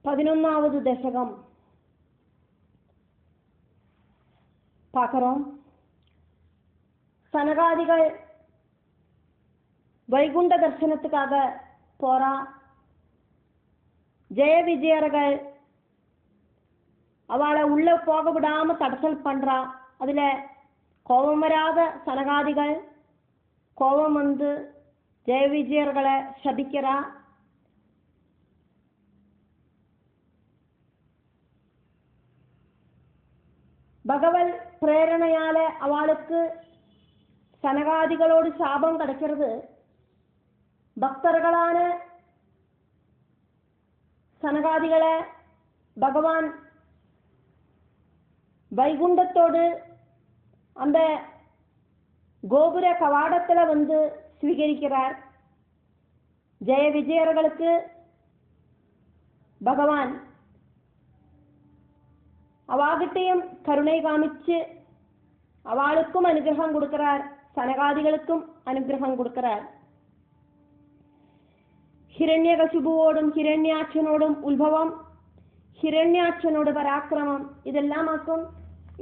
11வது தசகம் பார்க்கிறோம். சனகாதிகள் வைகுண்ட தரிசனத்துக்காக போறா. ஜெய விஜயர்கள் அவளை உள்ள போக விடாம தடசல் பண்றா. அதுல கோபம் வராத சனகாதிகள் கோபம் வந்து ஜெய விஜயர்களை சபிக்கிறா. பகவல் பிரேரணையால அவளுக்கு சனகாதிகளோடு சாபம் கிடைக்கிறது. பக்தர்களான சனகாதிகளை பகவான் வைகுண்டத்தோடு அந்த கோபுர கவாடத்துல வந்து ஸ்வீகரிக்கிறார். ஜெய விஜயர்களுக்கு பகவான் அவாகிட்டையும் கருணை காமிச்சு அவளுக்கும் அனுகிரகம் கொடுக்கிறார், சனகாதிகளுக்கும் அனுகிரகம் கொடுக்கிறார். ஹிரண்யகசிபுவோடும் ஹிரண்யாட்சனோடும் உத்பவம், ஹிரண்யாட்சனோட பராக்கிரமம், இதெல்லாமாக்கும்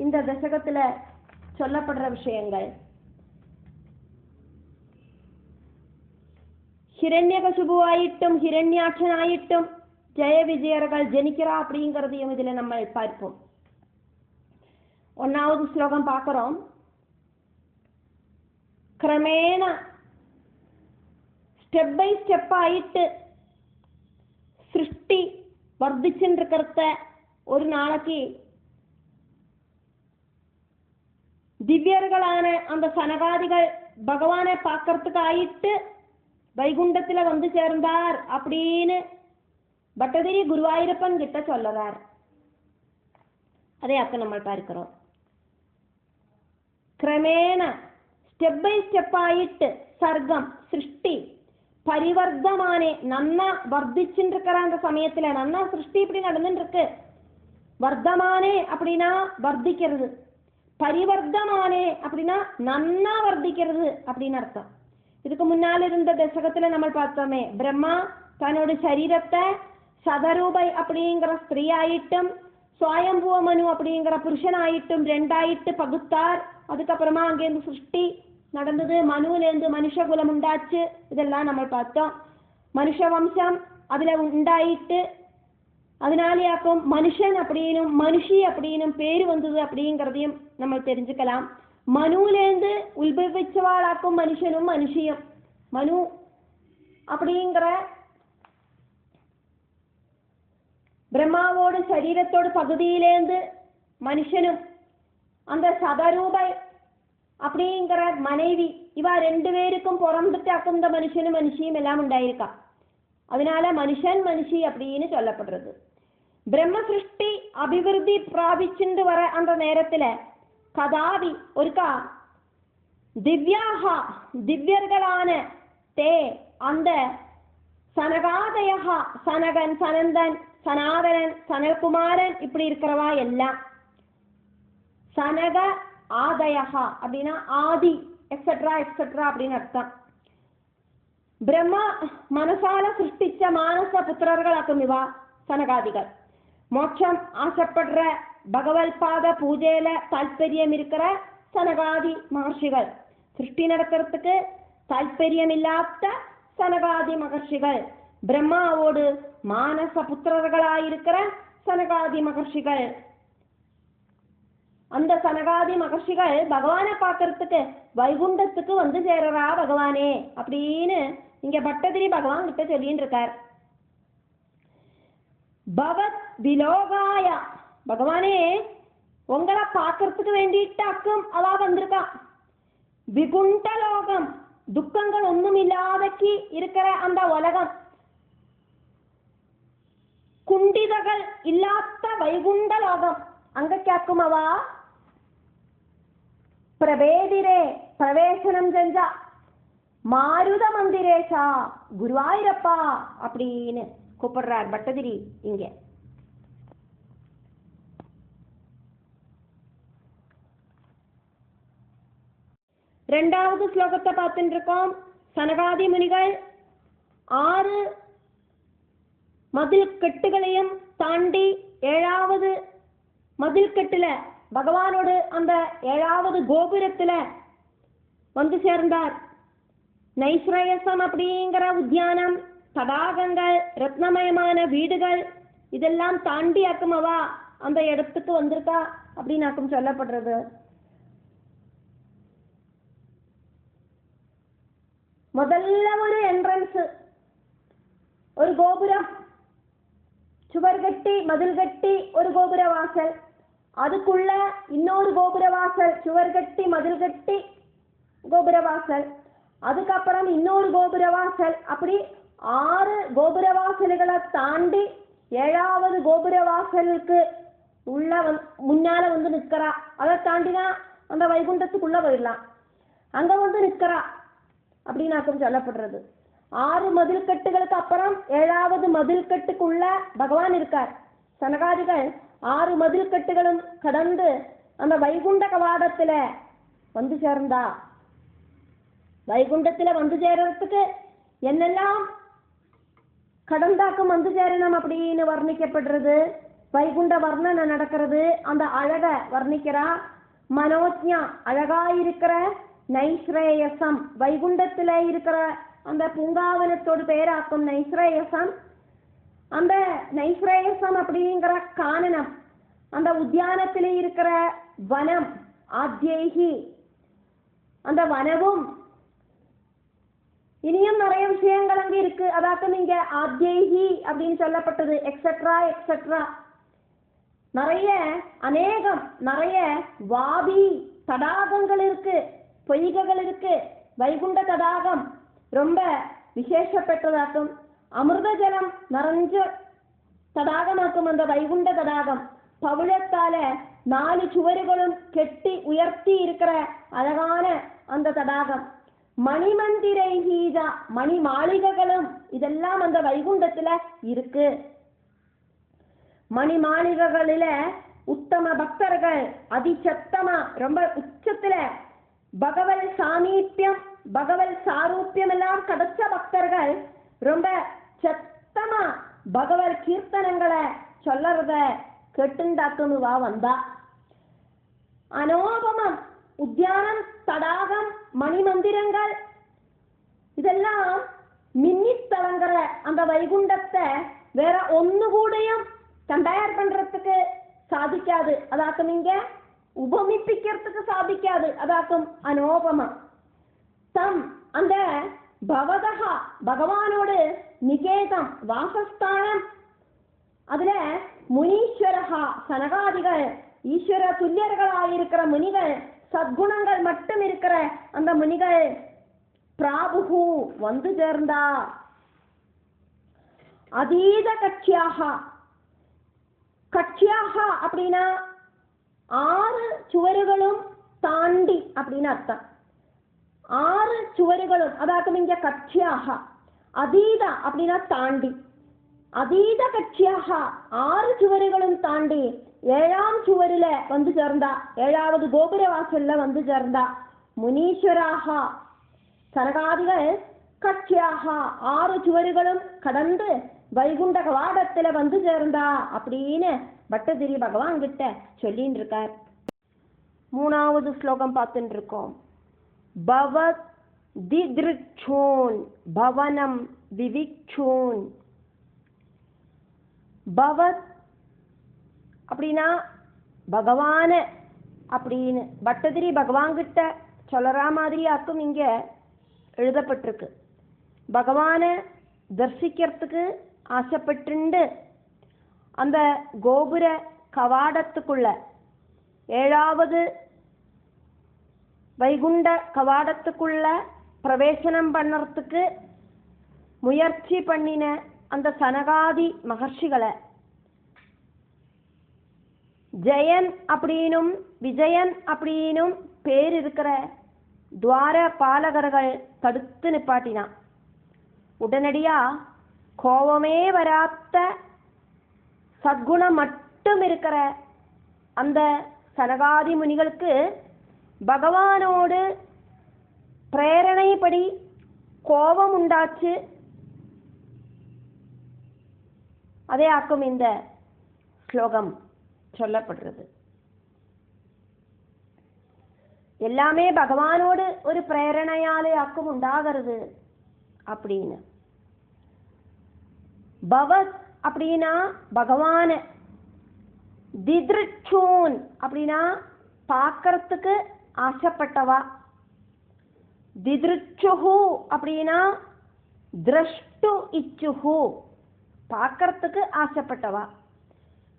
இந்த தசகத்துல சொல்லப்படுற விஷயங்கள். ஹிரண்யகசிபுவாயிட்டும் ஹிரண்யாட்சனாயிட்டும் ஜெய விஜயர்கள் ஜனிக்கிறா அப்படிங்கிறதையும் இதுல நம்ம பார்ப்போம். 1வது ஸ்லோகம் பார்க்கிறோம். கிரமேண ஸ்டெப் பை ஸ்டெப் ஆயிட்டு சிருஷ்டி வர்த்திச்சுருக்கிறத ஒரு நாளைக்கு திவ்யர்களான அந்த சனகாதிகள் பகவானை பார்க்கறதுக்கு ஆயிட்டு வைகுண்டத்துல வந்து சேர்ந்தார் அப்படின்னு பட்டதிரி குருவாயூரப்பன் கிட்ட சொல்லறார். அதே அக்க நம்ம பார்க்கிறோம். கிரமேண ஸ்டெப் பை ஸ்டெப் ஆயிட்டு சர்க்கம் சிருஷ்டி பரிவர்த்தமானே நன்னா வர்த்திச்சுட்டு இருக்கிற அந்த சமயத்துல நன்னா சிருஷ்டி இப்படி நடந்துட்டு இருக்கு. வர்த்தமானே அப்படின்னா வர்த்திக்கிறது, பரிவர்த்தமானே அப்படின்னா நன்னா வர்த்திக்கிறது அப்படின்னு அர்த்தம். இதுக்கு முன்னால் இருந்த தசகத்துல நம்ம பார்த்தோமே, பிரம்மா தன்னோட சரீரத்தை சதரூபை அப்படிங்கிற ஸ்திரீ ஆயிட்டும் சுவயம்புவ மனு அப்படிங்கிற புருஷன் ஆயிட்டும் ரெண்டாயிட்டு பகுத்தார். அதுக்கப்புறமா அங்கேருந்து சிருஷ்டி நடந்தது, மனுவிலேருந்து மனுஷகுலம் உண்டாச்சு. இதெல்லாம் நம்ம பார்த்தோம். மனுஷ வம்சம் அதுல உண்டாயிட்டு அதனாலேயாக்கும் மனுஷன் அப்படின்னும் மனுஷி அப்படின்னும் பேரு வந்தது அப்படிங்கிறதையும் நம்ம தெரிஞ்சுக்கலாம். மனுவிலேருந்து உத்பவிச்சவாளாக்கும் மனுஷனும் மனுஷியும். மனு அப்படிங்கிற பிரம்மாவோட சரீரத்தோட பகுதியிலேருந்து மனுஷனும் அந்த சதரூபை அப்படிங்கிற மனைவி இவ 2 பேருக்கும் பிறந்துட்டு அக்குந்த மனுஷனும் மனுஷியும் எல்லாம் உண்டாயிருக்கா. அதனால மனுஷன் மனுஷி அப்படின்னு சொல்லப்படுறது. பிரம்ம சிருஷ்டி அபிவிருத்தி பிராபிச்சுண்டு வர அந்த நேரத்துல கதாவி ஒருக்கா திவ்யாகா திவ்யர்களான தே அந்த சனகாதயா சனகன் சனந்தன் சனாதனன் சனகுமாரன் இப்படி இருக்கிறவா எல்லாம் சனக ஆதயா அப்படின்னா ஆதி எக்ஸெட்ரா எக்ஸெட்ரா அப்படின்னு அர்த்தம். பிரம்மா மனசால சிருஷ்டிச்ச மானச புத்திரர்களாக்கும் இவா சனகாதிகள். மோட்சம் ஆசைப்படுற பகவத் பாத பூஜையில தாற்பயம் இருக்கிற சனகாதி மகர்ஷிகள், சிருஷ்டி நடக்கிறதுக்கு தாற்பயம் இல்லாத சனகாதி மகர்ஷிகள், பிரம்மாவோடு மானச புத்திரர்களாயிருக்கிற சனகாதி மகர்ஷிகள். அந்த சனகாதி மகர்ஷிகள் பகவானை பார்க்கறதுக்கு வைகுண்டத்துக்கு வந்து சேரறா பகவானே அப்படின்னு இங்க பட்டதிரி பகவான் கிட்ட சொல்லிட்டு இருக்கார். பவத் விலோகாய பகவானே உங்களை பார்க்கறதுக்கு வேண்டிட்டு அக்கும் அவா வந்திருக்கா. விகுண்ட லோகம் துக்கங்கள் ஒன்றும் இல்லாதக்கு இருக்கிற அந்த உலகம், குண்டிதகள் இல்லாத வைகுண்ட லோகம் அங்க கேக்கும் அவா பிரவேதிரே பிரவேசனம் செஞ்சா மாருத மந்திரேஷா குருவாயூரப்பா அப்படின்னு கூப்பிடுறார் பட்டதிரி. இங்க ரெண்டாவது ஸ்லோகத்தை பார்த்துட்டு இருக்கோம். சனகாதி முனிகள் 6 மதில் கட்டுகளையும் தாண்டி 7வது மதில் கட்டுல பகவானோடு அந்த 7வது கோபுரத்துல வந்து சேர்ந்தார். நைஸ்ரயசம் அப்படிங்கிற உத்தியானம், தடாகங்கள், ரத்னமயமான வீடுகள் இதெல்லாம் தாண்டி ஆக்குமவா அந்த இடத்துக்கு வந்திருக்கா அப்படின்னு சொல்லப்படுறது. முதல்ல ஒரு என்ட்ரன்ஸ், ஒரு கோபுரம், சுவர் கட்டி மதில் கட்டி ஒரு கோபுர வாசல், அதுக்குள்ள இன்னொரு கோபுர வாசல், சுவர் கட்டி மதில் கட்டி கோபுர வாசல், அதுக்கப்புறம் இன்னொரு கோபுர வாசல், அப்படி 6 கோபுர வாசல்களை தாண்டி 7வது கோபுர வாசலுக்கு உள்ள முன்னால வந்து நிற்கிறா. அதை தாண்டினா அந்த வைகுண்டத்துக்குள்ள போயிடலாம், அங்க வந்து நிற்கிறா அப்படின்னு சொல்லப்படுறது. 6 மதில் கட்டுகளுக்கு அப்புறம் 7வது மதில் கட்டுக்குள்ள பகவான் இருக்கார். சனகாதிகள் 6 மதில் கட்டுகளும் கடந்து அந்த வைகுண்ட கவாடத்துல வந்து சேர்ந்தா. வைகுண்டத்துல வந்து சேர்றதுக்கு என்னெல்லாம் கடந்தாக்கும் வந்து சேரணும் அப்படின்னு வர்ணிக்கப்படுறது. வைகுண்ட வர்ணனை நடக்கிறது, அந்த அழக வர்ணிக்கிறா. மனோஜ்ஞா அழகாயிருக்கிற நைஸ்ரேயசம், வைகுண்டத்துல இருக்கிற அந்த பூங்காவனத்தோடு பேராக்கும் நைஸ்ரேயசம். அந்த நைஸ்ரேயசம் அப்படிங்கிற கானனம், அந்த உத்தியானத்திலே இருக்கிற வனம், ஆத்யேகி அந்த வனவும், இனியும் நிறைய விஷயங்கள் அங்கே இருக்கு. அதாக்கும் இங்க ஆத்யேகி அப்படின்னு சொல்லப்பட்டது. எக்ஸெட்ரா எக்ஸெட்ரா நிறைய அநேகம் நிறைய வாபி தடாகங்கள் இருக்கு, பொய்கைகள் இருக்கு. வைகுண்ட தடாகம் ரொம்ப விசேஷப்பட்டதாக்கும். அமிர்த ஜலம் நிறைஞ்ச தடாகமாக்கும் அந்த வைகுண்ட தடாகம். பவிழத்தால 4 சுவர்களும் கெட்டி உயர்த்தி இருக்கிற அழகான அந்த தடாகம். மணிமந்திரைகீதா, மணி மாளிகைகளும் இதெல்லாம் அந்த வைகுண்டத்துல இருக்கு. மணி மாளிகைகளில உத்தம பக்தர்கள் அதிசத்தமா ரொம்ப உச்சத்துல பகவல் சாமீபியம் பகவல் சாரூபியம் எல்லாம் கிடைச்ச பக்தர்கள் ரொம்ப சத்தமா பகவல் கீர்த்தனங்களை சொல்லறத கேட்டுண்டாக்குவா வந்தா. அனோபமம் உத்தியானம், தடாகம், மணிமந்திரங்கள் இதெல்லாம் மின்னி தளங்குற அந்த வைகுண்டத்தை வேற ஒன்னுகூடையும் கம்பேர் பண்றதுக்கு சாதிக்காது. அதாக்கும் இங்க உபமிப்பிக்கிறதுக்கு சாதிக்காது. அதாக்கும் அனோபமம். தம் அந்த பவதகா பகவானோடு நிகேதம் வாசஸ்தானம், அதுல முனீஸ்வரகா சனகாதிகள் ஈஸ்வர துல்லியர்களாயிருக்கிற முனிகள், சத்குணங்கள் மட்டும் இருக்கிற அந்த முனிகள் பிராபுகு வந்து சேர்ந்தா. அதீத கட்சியாக, கட்சியாக அப்படின்னா 6 சுவர்களும் தாண்டி அப்படின்னு அர்த்தம். 6 சுவர்களும் அதாவது இங்க கட்சியாக, அதீத அப்படின்னா தாண்டி, அதீத கட்சியாக 6 சுவர்களும் தாண்டி 7ஆம் சுவரில வந்து சேர்ந்தா. 7வது கோபுர வாசல்ல வந்து சேர்ந்தா. முனீஸ்வராக சனகாதிகள் கட்சியாக 6 சுவர்களும் கடந்து வைகுண்ட கவாடத்துல வந்து சேர்ந்தா அப்படின்னு பட்டதிரி பகவான் கிட்ட சொல்லின்னு இருக்கார். 3வது ஸ்லோகம் பார்த்துட்டு இருக்கோம். பவத் தித்ருச்சோன் பவனம் விவிக்ஷோன். பவத் அப்படின்னா பகவான அப்படின்னு பட்டதிரி பகவான் கிட்ட சொல்லற மாதிரி ஆக்கும் இங்க எழுதப்பட்டிருக்கு. பகவான தரிசிக்கிறதுக்கு ஆசைப்பட்டு அந்த கோபுர கவாடத்துக்குள்ள 7வது வைகுண்ட கவாடத்துக்குள்ள பிரவேசனம் பண்ணறதுக்கு முயற்சி பண்ணின அந்த சனகாதி மகர்ஷிகளை ஜெயன் அப்படின்னும் விஜயன் அப்படின்னும் பேர் இருக்கிற துவார பாலகர்கள் தடுத்து நிப்பாட்டினான். உடனடியா கோபமே வராத்த சத்குணம் மட்டும் இருக்கிற அந்த சனகாதி முனிகளுக்கு பகவானோடு பிரேரணைப்படி கோபம் உண்டாச்சு. அதே ஆக்கும் இந்த ஸ்லோகம் சொல்லப்படுறது. எல்லாமே பகவானோடு ஒரு பிரேரணையாலே ஆக்கும் உண்டாகிறது அப்படின்னு. பவத் அப்படின்னா பகவான, திதிருச்சூன் அப்படின்னா பார்க்கறதுக்கு ஆசைப்பட்டவா, திதிருச்சுஹு அப்படின்னா திரஷ்டு இச்சுஹு பார்க்கறதுக்கு ஆசைப்பட்டவா,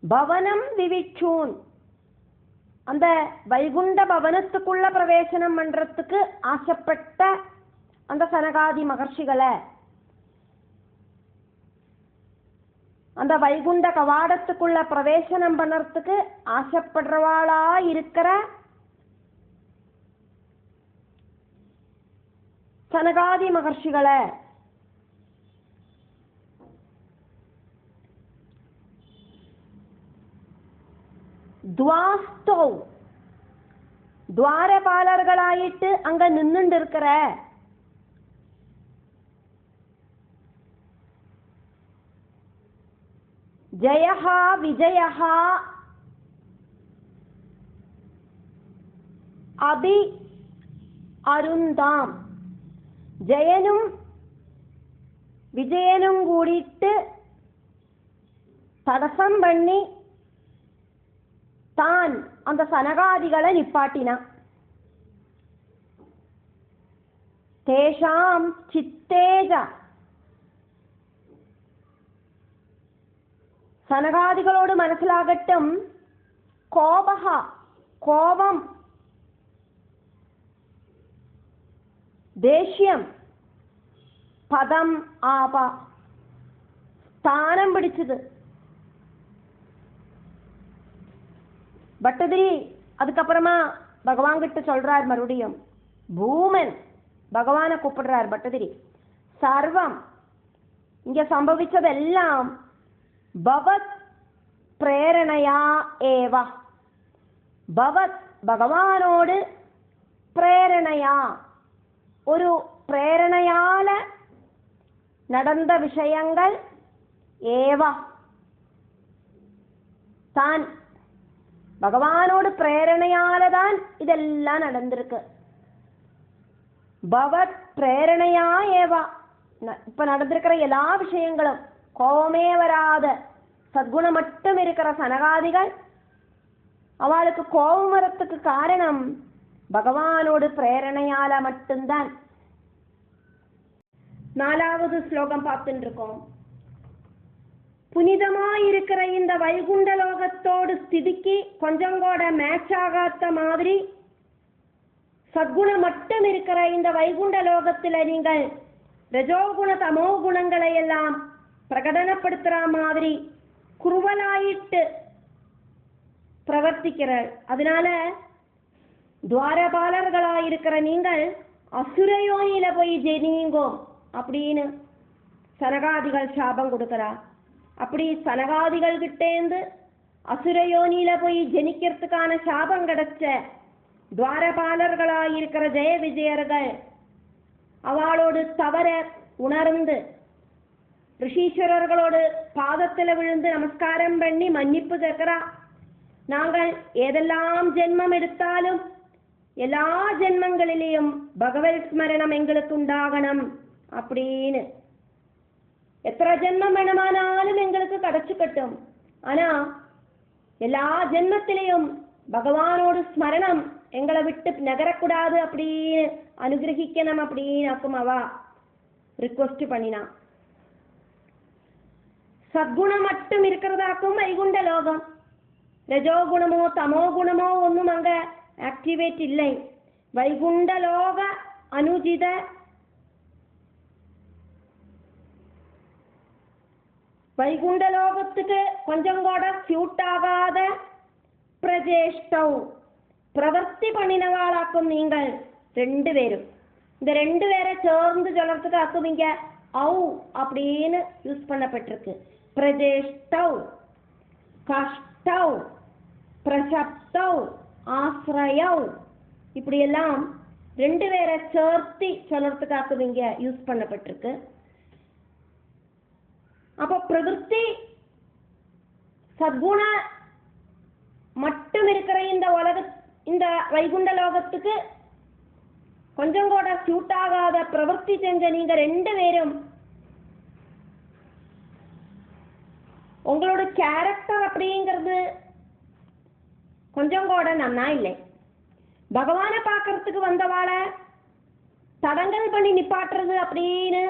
பவனம் விவிச்சூன் அந்த வைகுண்ட பவனத்துக்குள்ள பிரவேசனம் பண்றதுக்கு ஆசைப்பட்ட அந்த சனகாதி மகர்ஷிகளை, அந்த வைகுண்ட கவாடத்துக்குள்ள பிரவேசனம் பண்ணறதுக்கு ஆசைப்படுறவாளா இருக்கிற சனகாதி மகர்ஷிகளை, துவாஸ்தௌ துவாரபாலர்களாயிட்டு அங்க நின்னுண்டு இருக்கிற ஜெயஹா விஜயஹா அபி அருந்தாம், ஜெயனும் விஜயனும் கூடிட்டு தடசம் பண்ணி தான் அந்த சனகாதிகளை நிப்பாட்டினான். தேஷாம் சித்தேஜ சனகாதிகளோடு மனசிலாகட்டும் கோபஹா கோபம், தேஷ்யம், பதம் ஆபா ஸ்தானம் பிடிச்சது. பட்டதிரி அதுக்கப்புறமா பகவான் கிட்ட சொல்றார், மறுபடியும் பூமன் பகவானை கூப்பிடுறார் பட்டதிரி. சர்வம் இங்க சம்பவிச்சதெல்லாம் பவத் பிரேரணையா ஏவா, பவத் பகவானோடு பிரேரணையா ஒரு பிரேரணையால நடந்த விஷயங்கள், ஏவா தான் பகவானோடு பிரேரணையாலதான் இதெல்லாம் நடந்திருக்கு. பவத் பிரேரணையா ஏவா, இப்ப நடந்திருக்கிற எல்லா விஷயங்களும் கோபமே வராத சத்குணம் மட்டும் இருக்கிற சனகாதிகள், அவளுக்கு கோபம் வரத்துக்கு காரணம் பகவானோடு பிரேரணையால மட்டும்தான். 4வது ஸ்லோகம் பார்த்துட்டு இருக்கோம். புனிதமாயிருக்கிற இந்த வைகுண்ட லோகத்தோடு ஸ்திதிக்கு கொஞ்சம் கூட மேட்ச் ஆகாத மாதிரி சத்குணம் மட்டும் இருக்கிற இந்த வைகுண்ட லோகத்துல நீங்கள் ரஜோகுண தமோ குணங்களை எல்லாம் பிரகடனப்படுத்துற மாதிரி குருவலாயிட்டு பிரவர்த்திக்கிறாள். அதனால துவாரபாலர்களாயிருக்கிற நீங்கள் அசுரயோனியில போய் ஜெனிங்கோ அப்படின்னு சனகாதிகள் சாபம் கொடுக்கிறா. அப்படி சனகாதிகள் கிட்டேந்து அசுரயோனியில போய் ஜெனிக்கிறதுக்கான சாபம் கிடைச்ச துவாரபாலர்களாயிருக்கிற ஜெய விஜயர்கள் அவளோடு தவற உணர்ந்து ரிஷீஸ்வரர்களோடு பாதத்துல விழுந்து நமஸ்காரம் பண்ணி மன்னிப்பு கேட்கிறா. நாங்கள் ஏதெல்லாம் ஜென்மம் எடுத்தாலும் எல்லா ஜென்மங்களிலேயும் பகவத் ஸ்மரணம் எங்களுக்கு உண்டாகணும் அப்படின்னு. எத்தனை ஜென்மம் வேணுமானாலும் எங்களுக்கு கிடைச்சுக்கட்டும், ஆனா எல்லா ஜென்மத்திலையும் பகவானோடு ஸ்மரணம் எங்களை விட்டு நகரக்கூடாது அப்படின்னு அனுகிரகிக்கணும் அப்படின்னு ஆக்கும் அவா ரிக்வெஸ்ட் பண்ணினா. சத்குணம் மட்டும் இருக்கிறதாக்கும் வைகுண்ட லோகம், ரஜோகுணமோ தமோ குணமோ ஒன்றும் அங்க ஆக்டிவேட் இல்லை. வைகுண்ட லோக அனுஜித வைகுண்ட லோகத்துக்கு கொஞ்சம் கூட சூட் ஆகாத பிரஜேஷ்டௌ பிரவர்த்தி பண்ணினவாளாக்கும் நீங்கள் 2 பேரும். இந்த 2 பேரை சேர்ந்து சொல்றதுக்கு ஆக்குவீங்க ஔ அப்படின்னு யூஸ் பண்ணப்பட்டிருக்கு. பிரஜேஷ்டௌ, கஷ்டௌ, பிரசப்தௌ, ஆஸ்ரயௌ இப்படியெல்லாம் 2 பேரை சேர்த்தி சொல்றதுக்கு ஆக்குவீங்க யூஸ் பண்ணப்பட்டிருக்கு. அப்போ பிரவருத்தி சத்குண மட்டும் இருக்கிற இந்த வைகுண்ட லோகத்துக்கு கொஞ்சம் கூட சூட் ஆகாத பிரவர்த்தி செஞ்ச நீங்க 2 பேரும் உங்களோட கேரக்டர் அப்படிங்கிறது கொஞ்சம் கூட நன்னா இல்லை. பகவானை பார்க்கறதுக்கு வந்தவாள தடங்கல் பண்ணி நிப்பாட்டுறது அப்படின்னு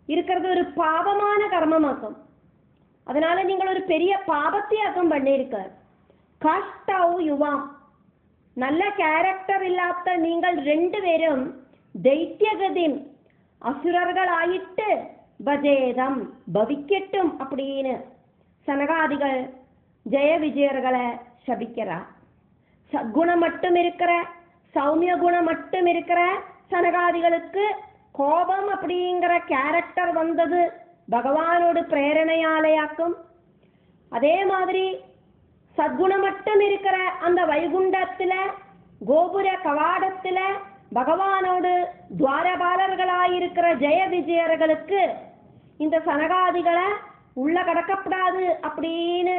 இருக்கிறது ஒரு பாவமான கர்மமாக்கும். அதனால நீங்கள் ஒரு பெரிய பாபத்தியாக்கம் பண்ணியிருக்க. கஷ்டவு யுவாம், நல்ல கேரக்டர் இல்லாத நீங்கள் 2 பேரும் தைத்தியகதி அசுரர்களாயிட்டு பஜேதம் பவிக்கட்டும் அப்படின்னு சனகாதிகள் ஜெய விஜயர்களை சபிக்கிறார். சத்குணம் மட்டும் இருக்கிற சௌமிய குணம் மட்டும் இருக்கிற சனகாதிகளுக்கு கோபம் அப்படிங்கிற கேரக்டர் வந்தது பகவானோட பிரேரணையாலையாக்கும். அதே மாதிரி சத்குணம் மட்டும் இருக்கிற அந்த வைகுண்டத்துல கோபுர கவாடத்துல பகவானோடு துவாரபாலர்களாயிருக்கிற ஜெய விஜயர்களுக்கு இந்த சனகாதிகளை உள்ள கடக்கப்படாது அப்படின்னு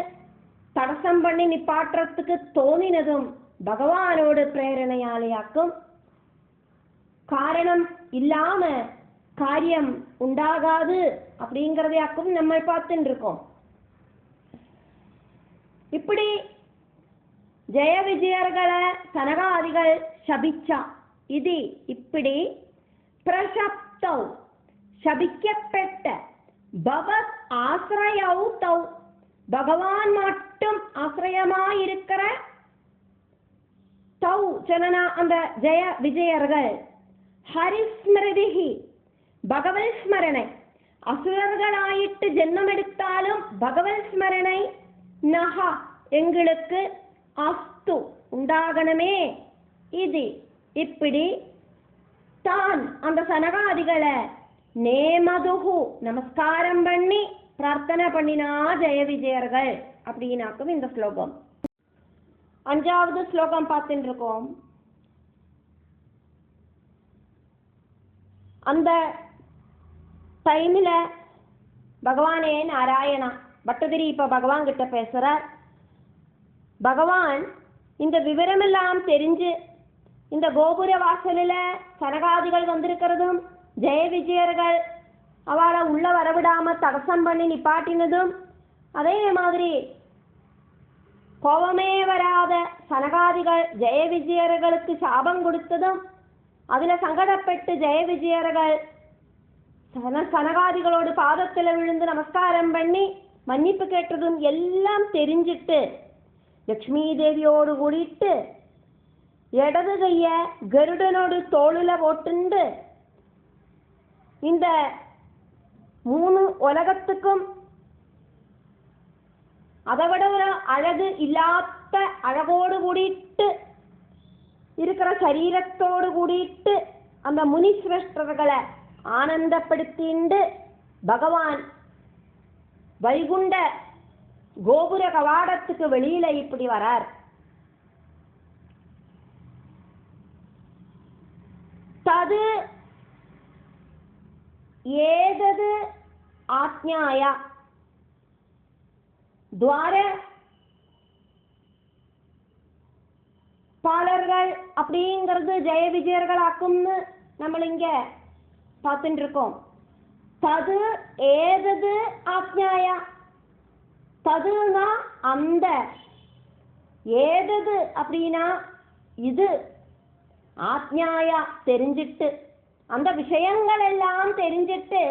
தடசம் பண்ணி நிப்பாட்டுறதுக்கு தோணினதும் பகவானோடு பிரேரணையாலையாக்கும். காரணம் இல்லாம காரியம் உண்டாகாது அப்படிங்கிறதையாக்கும் நம்ம பார்த்துட்டு இருக்கோம். இப்படி ஜெய விஜயர்களை சனகாதிகள் சபிச்சா. இது இப்படி பிரசப்தௌ சபிக்கப்பட்ட பகவத் ஆசிரயௌ தௌ பகவான் மட்டும் ஆசிரியமாயிருக்கிற தௌ ஜனனா அந்த ஜெய விஜயர்கள் ஹரிஸ்மிருதிஹி பகவத் ஸ்மரணை அசுரர்களாயிட்டு ஜென்மம் எடுத்தாலும் பகவத் ஸ்மரணை நஹா எங்களுக்கு அஸ்து உண்டாகணுமே. இது இப்படி தான் அந்த சனகாதிகளை நேமதுகு நமஸ்காரம் பண்ணி பிரார்த்தனை பண்ணினா ஜெய விஜயர்கள் அப்படின்னாக்கும் இந்த ஸ்லோகம். 5வது ஸ்லோகம் பார்த்துட்டு இருக்கோம். அந்த டைம்ல பகவானே நாராயணா பட்டதிரி இப்ப பகவான் கிட்ட பேசுறார். பகவான் இந்த விவரமெல்லாம் தெரிஞ்சு இந்த கோபுர வாசலில சனகாதிகள் வந்திருக்கிறதும் ஜெய விஜயர்கள் அவளை உள்ள வரவிடாம தடசம் பண்ணி நிப்பாட்டினதும் அதே மாதிரி கோபமே வராத சனகாதிகள் ஜெய விஜயர்களுக்கு சாபம் கொடுத்ததும் அதுல சங்கடப்பட்டு ஜெய விஜயர்கள் சனகாதிகளோடு பாதத்துல விழுந்து நமஸ்காரம் பண்ணி மன்னிப்பு கேட்டதும் எல்லாம் தெரிஞ்சிட்டு லக்ஷ்மி தேவியோடு கூடிட்டு இடது கைய கருடனோடு தோளுல போட்டுண்டு இந்த 3 உலகத்துக்கும் அதை விட ஒரு அழகு இல்லாத அழகோடு கூடிட்டு இருக்கிற சரீரத்தோடு கூடிட்டு அந்த முனி சிரேஷ்டர்களை ஆனந்தப்படுத்திண்டு பகவான் வைகுண்ட கோபுர கவாடத்துக்கு வெளியில இப்படி வரார். தது ஏதது ஆக்ஞாய துவார பாலர்கள் அப்படிங்கிறது ஜெய விஜயர்கள் ஆக்கும்னு நம்ம இங்க பார்த்துட்டு இருக்கோம். தது ஏதது ஆக்ஞாய ததுனா அந்த ஏதது அப்படின்னா இது ஆக்ஞாயா தெரிஞ்சிட்டு அந்த விஷயங்கள் எல்லாம் தெரிஞ்சிட்டு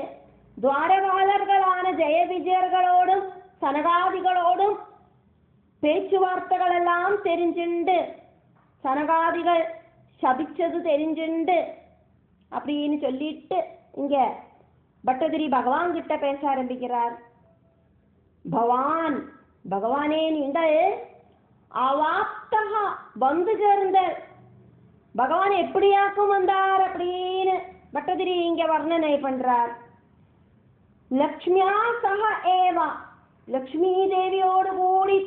துவாரபாலர்களான ஜெய விஜயர்களோடும் சனகாதிகளோடும் பேச்சுவார்த்தைகள் எல்லாம் தெரிஞ்சுண்டு சனகாதிகள் சபிச்சது தெரிஞ்சுண்டு அப்படின்னு சொல்லிட்டு இங்க பட்டதிரி பகவான் கிட்ட பேச ஆரம்பிக்கிறார். பகவானே நீங்கள் அவாப்தகா வந்து சேர்ந்த பகவான் எப்படியாக்கும் வந்தார் அப்படின்னு பட்டதிரி இங்க வர்ணனை பண்றார். லக்ஷ்மியா சக ஏவா லக்ஷ்மி தேவியோடு கூடி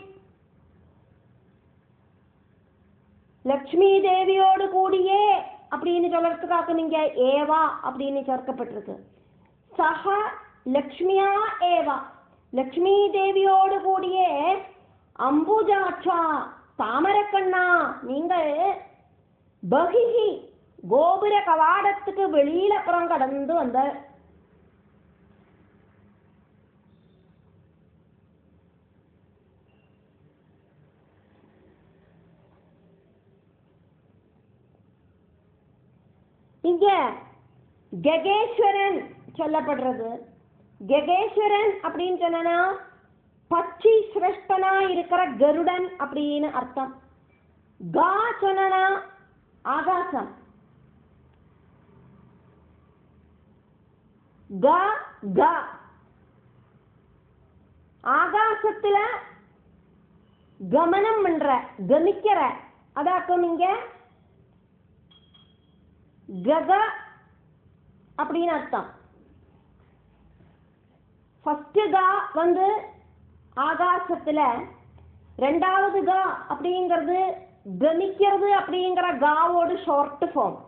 லக்ஷ்மி தேவியோடு கூடியே அப்படின்னு சொல்றதுக்காக நீங்க ஏவா அப்படின்னு சேர்க்கப்பட்டிருக்கு. சக லக்ஷ்மியா ஏவ, லக்ஷ்மி தேவியோடு கூடிய அம்புஜாட்சா தாமரக்கண்ணா நீங்கள் பகிஹி கோபுர கவாடத்துக்கு வெளியில அப்புறம் கடந்து வந்த. இங்க ககேஸ்வரன் சொல்லப்படுறது. ககேஸ்வரன் அப்படின்னு சொன்னா பச்சி சிரஷ்டனா இருக்கிற கருடன் அப்படின்னு அர்த்தம். கா சொன்னா ஆகாசம். க க ஆகாசத்துல கமனம் பண்ற, கமிக்கிற, அதாக்கும் இங்க கக அப்படின்னு அர்த்தம். ஃபர்ஸ்ட் கா வந்து ஆகாசத்துல, ரெண்டாவது கா அப்படிங்கிறது கமிக்கிறது அப்படிங்கிற காவோடு ஷார்ட் ஃபார்ம்.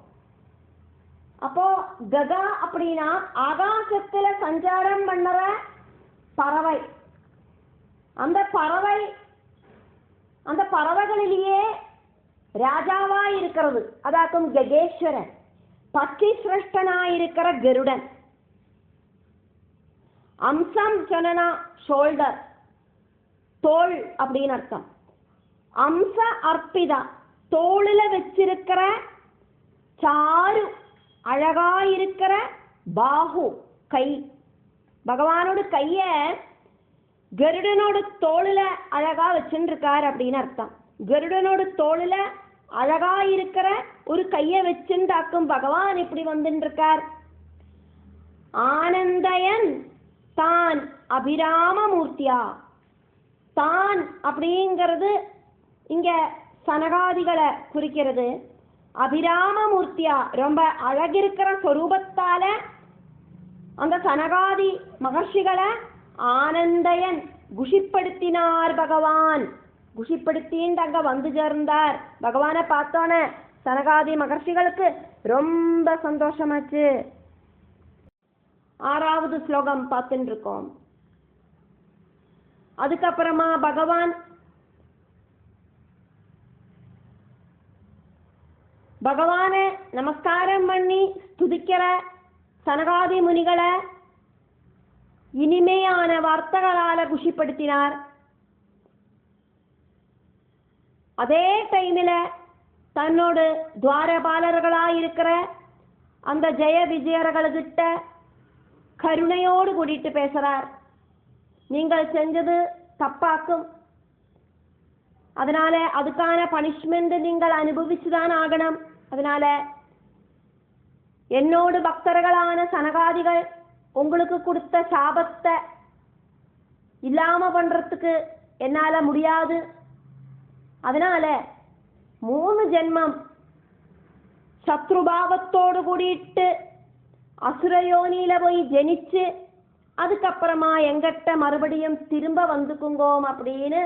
அப்போ ககா அப்படின்னா ஆகாசத்துல சஞ்சாரம் பண்ணுற பறவை. அந்த பறவைகளிலேயே ராஜாவா இருக்கிறது, அதாக்கும் ககேஸ்வரன். பச்சி சிரஷ்டனா இருக்கிற கருடன். அம்சம் சொன்னா ஷோல்டர், தோல் அப்படின்னு அர்த்தம். அம்ச அர்ப்பிதா தோளில வச்சிருக்கிற சாரு அழகா இருக்கிற பாஹு கை. பகவானோட கைய கருடனோட தோளில அழகா வச்சுருக்கார் அப்படின்னு அர்த்தம். கருடனோட தோளில அழகா இருக்கிற ஒரு கைய வச்சுண்டாக்கும் பகவான் இப்படி வந்துட்டு இருக்கார். ஆனந்தயன் தான் அபிராமமூர்த்தியா. தான் அப்படிங்கிறது இங்க சனகாதிகளை குறிக்கிறது. அபிராமமூர்த்தியா ரொம்ப அழகிருக்கிற சொரூபத்தால அந்த சனகாதி மகர்ஷிகளை ஆனந்தயன் குஷிப்படுத்தினார் பகவான். குஷிப்படுத்தின்னு அங்க வந்து சேர்ந்தார். பகவானை பார்த்தோன்னே சனகாதி மகர்ஷிகளுக்கு ரொம்ப சந்தோஷமாச்சு. 6வது ஸ்லோகம் பார்த்துட்டு இருக்கோம். அதுக்கப்புறமா பகவானை நமஸ்காரம் பண்ணி ஸ்துதிக்கிற சனகாதி முனிகளை இனிமையான வார்த்தைகளால குஷிப்படுத்தினார். அதே டைமில் தன்னோடு துவாரபாலர்களாயிருக்கிற அந்த ஜெய விஜயர்கள்கிட்ட கருணையோடு கூட்டிட்டு பேசுறார். நீங்கள் செஞ்சது தப்பாக்கும், அதனால அதுக்கான பனிஷ்மெண்ட் நீங்கள் அனுபவிச்சுதான் ஆகணும். அதனால என்னோடு பக்தர்களான சனகாதிகள் உங்களுக்கு கொடுத்த சாபத்தை இல்லாம பண்றதுக்கு என்னால முடியாது. அதனால 3 ஜென்மம் சத்ருபாவத்தோடு கூடிட்டு அசுரயோனியில போய் ஜெனிச்சு அதுக்கப்புறமா எங்கிட்ட மறுபடியும் திரும்ப வந்துக்குங்கோம் அப்படின்னு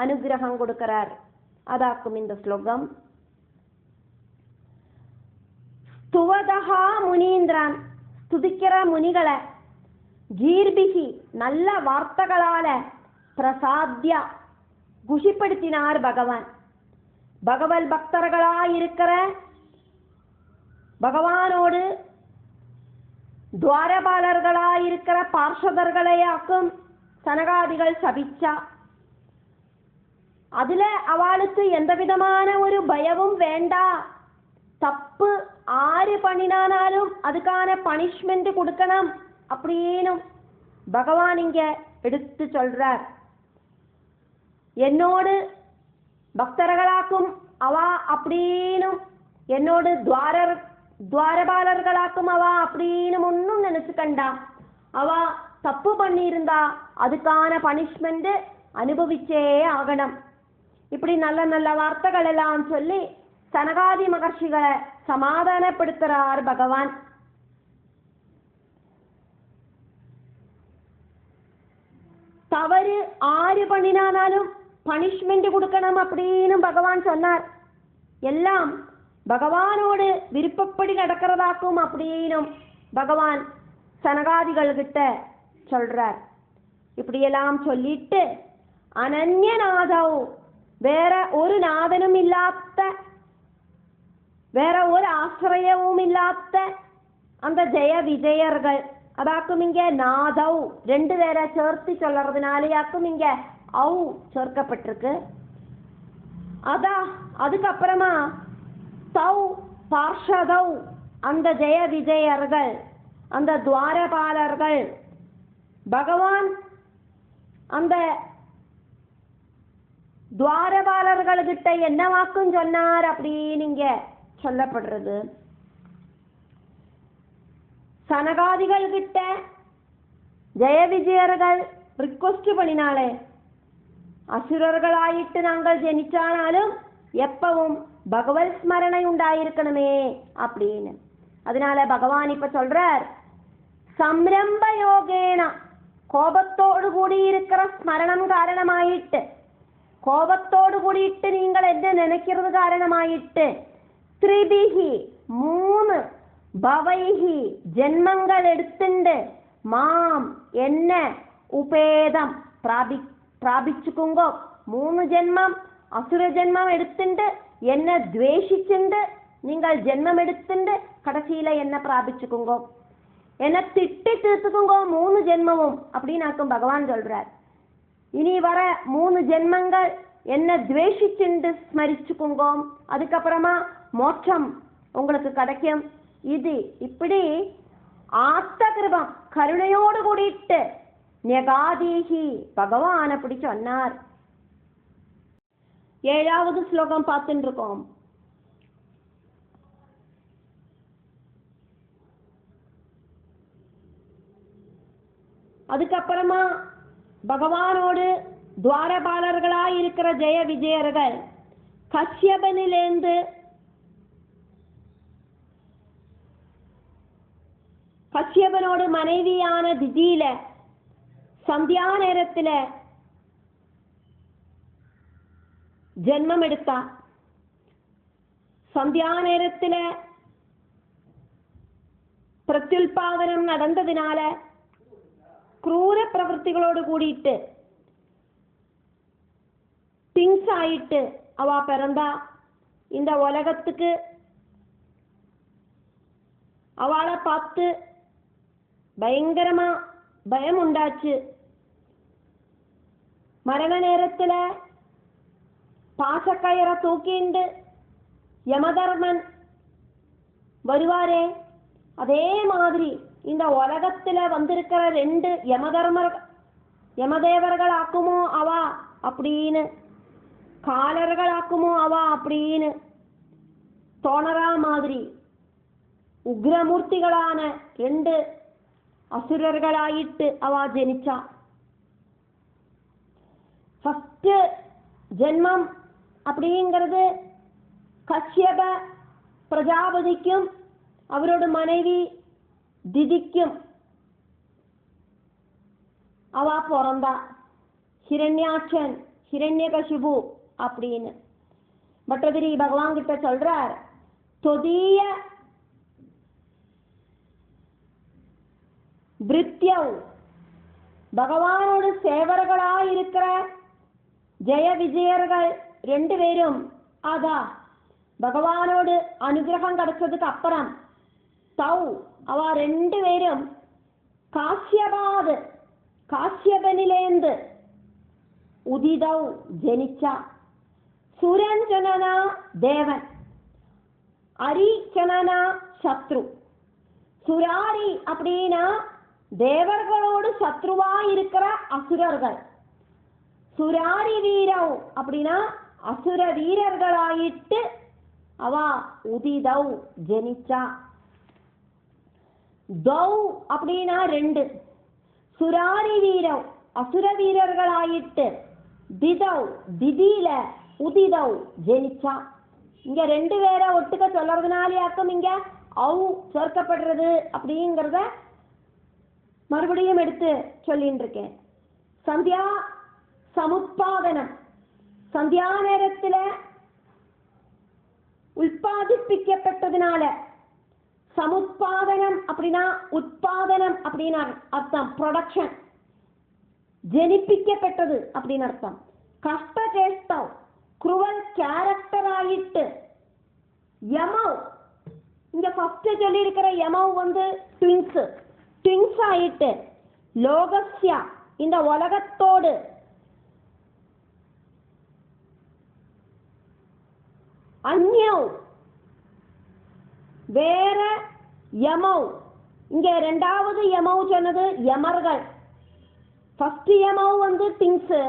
அனுகிரகம் கொடுக்கிறார். அதாக்கும் இந்த ஸ்லோகம். ஸ்துவதஹா முனீந்திரான் ஸ்துதிக்கிற முனிகளை கீர்பிகி நல்ல வார்த்தைகளால பிரசாத்யா குஷிப்படுத்தினார் பகவான். பகவத் பக்தர்களாயிருக்கிற பகவானோடு துவாரபாலர்களாயிருக்கிற பார்ஷதர்களையாக்கும் சனகாதிகள் சபிச்சா. அதுல அவளுக்கு எந்த விதமான ஒரு பயமும் வேண்டா. தப்பு ஆறு பண்ணினாலும் அதுக்கான பனிஷ்மெண்ட் கொடுக்கணும் அப்படின்னு பகவான் இங்க எடுத்து சொல்றார். என்னோடு பக்தர்களாக்கும் அவா அப்படின்னு, என்னோடு துவாரபாலர்களாக்கும் அவா அப்படின்னு ஒன்னும் நினைச்சுக்கண்டா. அவா தப்பு பண்ணியிருந்தா அதுக்கான பனிஷ்மெண்ட் அனுபவிச்சே ஆகணும். இப்படி நல்ல நல்ல வார்த்தைகள் எல்லாம் சொல்லி சனகாதி மகர்ஷிகளை சமாதானப்படுத்துறார் பகவான். தவறு ஆறு பண்ணினாலும் பனிஷ்மெண்ட் கொடுக்கணும் அப்படின்னு பகவான் சொன்னார். எல்லாம் பகவானோடு விருப்பப்படி நடக்கிறதாக்கும் அப்படின்னும் பகவான் சனகாதிகள் கிட்ட சொல்றார். இப்படியெல்லாம் சொல்லிட்டு அனன்யநாதவ், வேற ஒரு நாதனும் இல்லாத, வேற ஒரு ஆசிரியமும் இல்லாத அந்த ஜெய விஜயர்கள், அதாக்கும் இங்க நாதவ் ரெண்டு பேரை சேர்த்து சொல்றதுனாலயாக்கும் இங்க அவ் சேர்க்கப்பட்டிருக்கு. அதுக்கப்புறமா தவ் பார்ஷதவ், அந்த ஜெய விஜயர்கள், அந்த துவாரபாலர்கள் பகவான் அந்த துவாரபாலர்கள்கிட்ட என்ன வாக்கும் சொன்னார் அப்படின்னு இங்க சொல்லப்படுறது. சனகாதிகள் கிட்ட ஜெய விஜயர்கள் ரிக்வஸ்ட் பண்ணினாலே, அசுரர்களாயிட்டு நாங்கள் ஜெனிச்சானாலும் எப்பவும் பகவத் ஸ்மரணை உண்டாயிருக்கணுமே அப்படின்னு. அதனால பகவான் இப்ப சொல்றார், சம்ரம்ப யோகேன, கோபத்தோடு கூடி இருக்கிற ஸ்மரணம் காரணமாயிட்டு, கோபத்தோடு கூடிட்டு நீங்கள் என்ன நினைக்கிறது காரணமாயிட்டு, த்ரிபிஹி மூணு, பவைஹி ஜென்மங்கள் எடுத்துண்டு, மாம் என்ன உபேதம் பிராபிச்சுக்குங்கோ, மூணு ஜென்மம் அசுர ஜென்மம் எடுத்துண்டு என்ன துவேஷிச்சுண்டு நீங்கள் ஜென்மம் எடுத்துண்டு கடைசியில என்ன பிராபிச்சுக்குங்கோ, என்ன திட்டி தீர்த்துக்குங்கோ மூணு ஜென்மமும் அப்படின்னு பகவான் சொல்றார். இனி வர மூணு ஜென்மங்கள் என்ன துவேஷிச்சுண்டு ஸ்மரிச்சுக்குங்கோ, அதுக்கப்புறமா மோட்சம் உங்களுக்கு கிடைக்கும். இது இப்படி ஆத்த கிருபம் கருணையோடு கூடிட்டு நெகாதீகி பகவான் அப்படி சொன்னார். 7வது ஸ்லோகம் பார்த்துட்டு இருக்கோம். அதுக்கப்புறமா பகவானோடு துவாரபாலர்களாய் இருக்கிற ஜெய விஜயர்கள் கஷ்யபனிலேந்து கஷ்யபனோடு மனைவியான திதியில சந்தியா நேரத்துல ஜென்மம் எடுத்தா. சந்தியா நேரத்துல பிரத்யுல்பாதனம் நடந்ததினால ക്രൂര പ്രവൃത്തികളോട് കൂടിയിട്ട് திங்ஸ் ஆயிட்டு அவ பிறந்தா. இந்த உலகத்துக்கு அவளை பார்த்து பயங்கரமா பயம் உண்டாச்சு. மரண நேரத்துல பாசக்கயிறை தூக்கிண்டு யமதர்மன் வருவாரே, அதே மாதிரி இந்த உலகத்துல வந்திருக்கிற 2 யமதேவர்கள் ஆக்குமோ அவா அப்படின்னு, காலர்கள் ஆக்குமோ அவா அப்படின்னு தோணரா மாதிரி உக்ரமூர்த்திகளான 2 அசுரர்களாயிட்டு அவா ஜெனிச்சா. ஃபர்ஸ்ட் ஜென்மம் அப்படிங்கிறது கஷ்யப பிரஜாபதிக்கும் அவரோட மனைவி திதிக்கும் அவ பிறந்தா. ஹிரண்யாட்சன், ஹிரண்யகசிபு அப்படின்னு. பட்டதிரி பகவான் கிட்ட சொல்றார், தொதிய பிரித்யவ், பகவானோட சேவர்களாயிருக்கிற ஜெய விஜயர்கள் 2 பேரும் ஆதா பகவானோடு அனுகிரகம் கிடைச்சதுக்கு அப்புறம் தவ் அவ 2 பேரும் காஷ்யபனிலேந்து உதிதவ் ஜெனிச்சா. சூரஞ்சனனா தேவன், அரிச்சனனா சத்ரு. சுராரி அப்படின்னா தேவர்களோடு சத்ருவா இருக்கிற அசுரர்கள். சுராரி வீரவ் அப்படின்னா அசுர வீரர்களாயிட்டு அவ உதிதவ் ஜெனிச்சா. தௌ அப்படின்னா 2, சுராரி வீரவ் அசுர வீரர்களாயிட்டு திதவ் திதியில உதிதவ் ஜெனிச்சா. இங்க 2 பேரை ஒட்டுக்க சொல்றதுனாலேயாக்கும் இங்க அவ் சேர்க்கப்படுறது அப்படிங்கிறத மறுபடியும் எடுத்து சொல்லிட்டு இருக்கேன். சந்தியா சமுத்பாதனம், சந்தியா நேரத்துல உற்பத்திக்கப்பட்டதுனால, சமுத்பாதனம் அப்படின்னா உட்பாதனம் உற்பத்தனம் அப்படின்னு அர்த்தம். ப்ரொடக்ஷன், ஜனிப்பிக்கப்பட்டது அப்படின்னு அர்த்தம். கஷ்டச்சேஷ்டம், குருவல் கேரக்டர் ஆயிட்டு. யமவ், இங்க ஃபர்ஸ்ட் சொல்லி இருக்கிற யமவ் வந்து ட்வின்ஸ் ஆயிட்டு. லோகஸ்யா, இந்த உலகத்தோடு. அந்யவ், வேற யமவ். இங்க இரண்டாவது யமவ் சொன்னது யமர்கள். ஃபர்ஸ்ட் யமவ் வந்து திங்ஸ்,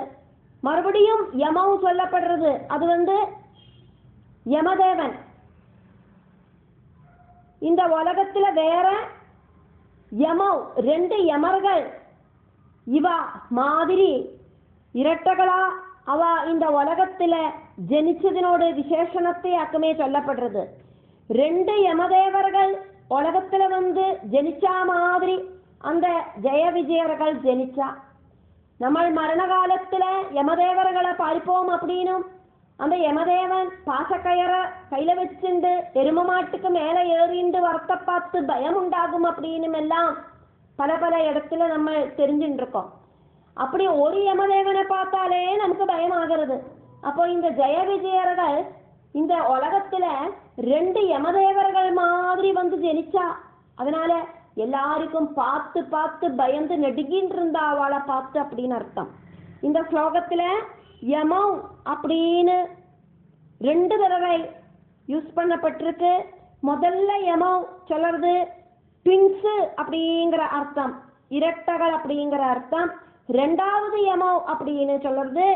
மறுபடியும் யமவ் சொல்லப்படுறது அது வந்து யமதேவன். இந்த உலகத்துல வேற யமவ், ரெண்டு யமர்கள். இவா மாதிரி இரட்டகளா அவ இந்த உலகத்துல ஜனிச்சதினோடு விசேஷணத்தை அக்கமே சொல்லப்படுறது. ரெண்டு யமதேவர்கள் உலகத்துல வந்து ஜனிச்சா மாதிரி அந்த ஜெய விஜயர்கள் ஜனிச்சா. நம்ம மரண காலத்துல யமதேவர்களை பார்ப்போம் அப்படின்னும் அந்த யமதேவன் பாசக்கயற கையில வச்சுண்டு எரும மாட்டுக்கு மேல ஏறிண்டு வரத்த பார்த்து பயம் உண்டாகும் அப்படின்னு எல்லாம் பல பல இடத்துல நம்ம தெரிஞ்சுட்டு இருக்கோம். அப்படி ஒரு யமதேவனை பார்த்தாலே நமக்கு பயம் ஆகிறது. அப்போ இந்த ஜெய விஜயர்கள் இந்த உலகத்துல ரெண்டு யமதேவர்கள் மாதிரி வந்து ஜனிச்சா. அதனால எல்லாருக்கும் பார்த்து பார்த்து பயந்து நெடுகின்னு இருந்தா அவளை பார்த்து அப்படின்னு அர்த்தம். இந்த ஸ்லோகத்துல யமவ் அப்படின்னு ரெண்டு தடவை யூஸ் பண்ணப்பட்டிருக்கு. முதல்ல யமவ் சொல்றது ட்வின்ஸ் அப்படிங்கிற அர்த்தம், இரட்டகள் அப்படிங்கிற அர்த்தம். ரெண்டாவது யமவ் அப்படின்னு சொல்றது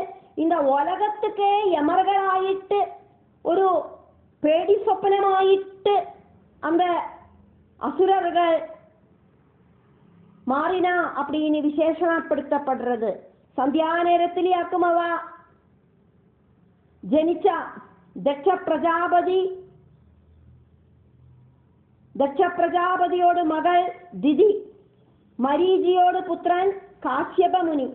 இந்த உலகத்துக்கே யமர்களாயிட்டு ஒரு பேடி சொப்பனமாயிட்டு அந்த அசுரர்கள் மாறினா அப்படின்னு விசேஷப்படுத்தப்படுறது. சந்தியா நேரத்திலேயாக்கும் அவ ஜனிச்சா. தட்ச பிரஜாபதியோடு மகள் திதி, மரீஜியோடு புத்திரன் காஷ்யப முனி,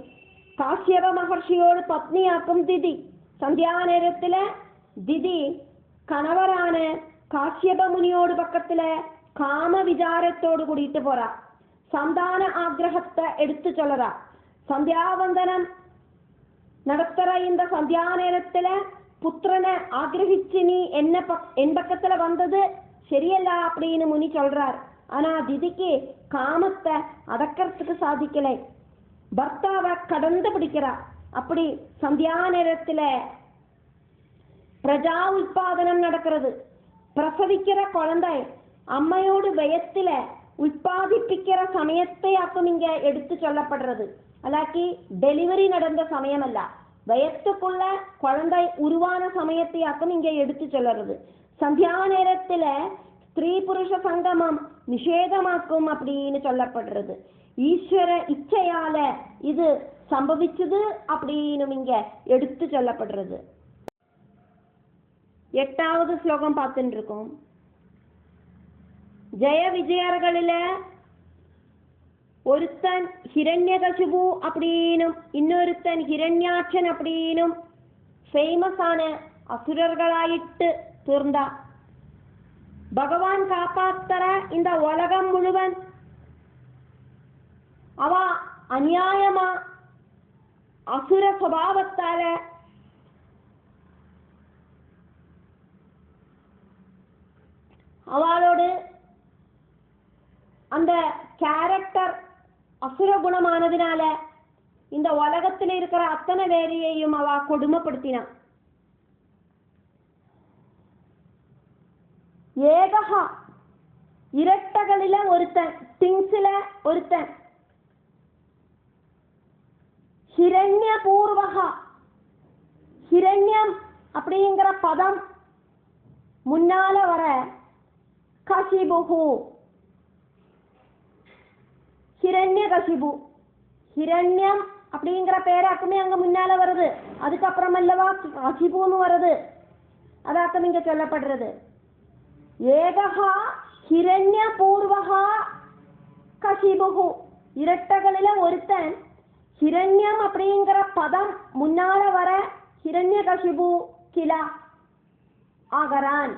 காஷ்யப மகர்ஷியோடு பத்னியாக்கும் திதி. சந்தியா நேரத்துல திதி கணவரான காஷ்யப முனியோடு பக்கத்துல காம விசாரத்தோடு கூட்டிட்டு போறா. சந்தான ஆக்ரகத்தை எடுத்து சொல்லறா. சந்தியாவந்தனம் நடத்துற இந்த சந்தியா நேரத்துல புத்திரனை ஆக்ரகிச்சு நீ என் பக்கத்துல வந்தது சரியல்ல அப்படின்னு முனி சொல்றார். ஆனா திதிக்கு காமத்தை அடக்கிறதுக்கு சாதிக்கலை, பர்த்தாவை கடந்து பிடிக்கிறா. அப்படி சந்தியா நேரத்துல பிரஜா உற்பாதனம் நடக்கிறது. பிரசவிக்கிற குழந்தை அம்மையோடு வயத்துல உற்பாதிப்பிக்கிற சமயத்தை ஆக்கும் இங்க எடுத்து சொல்லப்படுறது. அல்லாக்கி டெலிவரி நடந்த சமயம் அல்ல, வயத்துக்குள்ள குழந்தை உருவான சமயத்தை ஆக்கும் இங்க எடுத்து சொல்லுறது. சந்தியா நேரத்துல ஸ்திரீ புருஷ சங்கமம் நிஷேதமாக்கும் அப்படின்னு சொல்லப்படுறது. ஈஸ்வர இச்சையால இது சம்பவிச்சது அப்படின்னு இங்க எடுத்து சொல்லப்படுறது. 8வது ஸ்லோகம் பார்த்துட்டு இருக்கோம். ஜெய விஜயர்களில ஒருத்தன் ஹிரண்யகசிபு அப்படின்னும் இன்னொருத்தன் ஹிரண்யாட்சன் அப்படின்னும் ஃபேமஸான அசுரர்களாயிட்டு தீர்ந்தா. பகவான் காப்பாத்தற இந்த உலகம் முழுவன் அவ அநியாயமா அசுர சுபாவத்தால அவளோடு அந்த கேரக்டர் அசுர குணமானதினால இந்த உலகத்தில் இருக்கிற அத்தனை வேலையையும் அவ கொடுமைப்படுத்தினான். ஏகஹா இரட்டகளில ஒருத்தன், திங்ஸ்ல ஒருத்தன். ஹிரண்ய பூர்வகா, ஹிரண்யம் அப்படிங்கிற பதம் முன்னால வர கசிபுகு, ஹிரண்யகசிபு, ஹிரண்யம் அப்படிங்கிற பேராக்குமே அங்க முன்னால வருது. அதுக்கப்புறம் அல்லவா கசிபுன்னு வருது. அதாக்கம் இங்க சொல்லப்படுறது. ஏகஹா ஹிரண்ய பூர்வகா கசிபுகு, இரட்டகளில ஒருத்தன் ஹிரண்யம் அப்படிங்கிற பதம் முன்னால வர ஹிரண்யகசிபு கிலா ஆகரான்.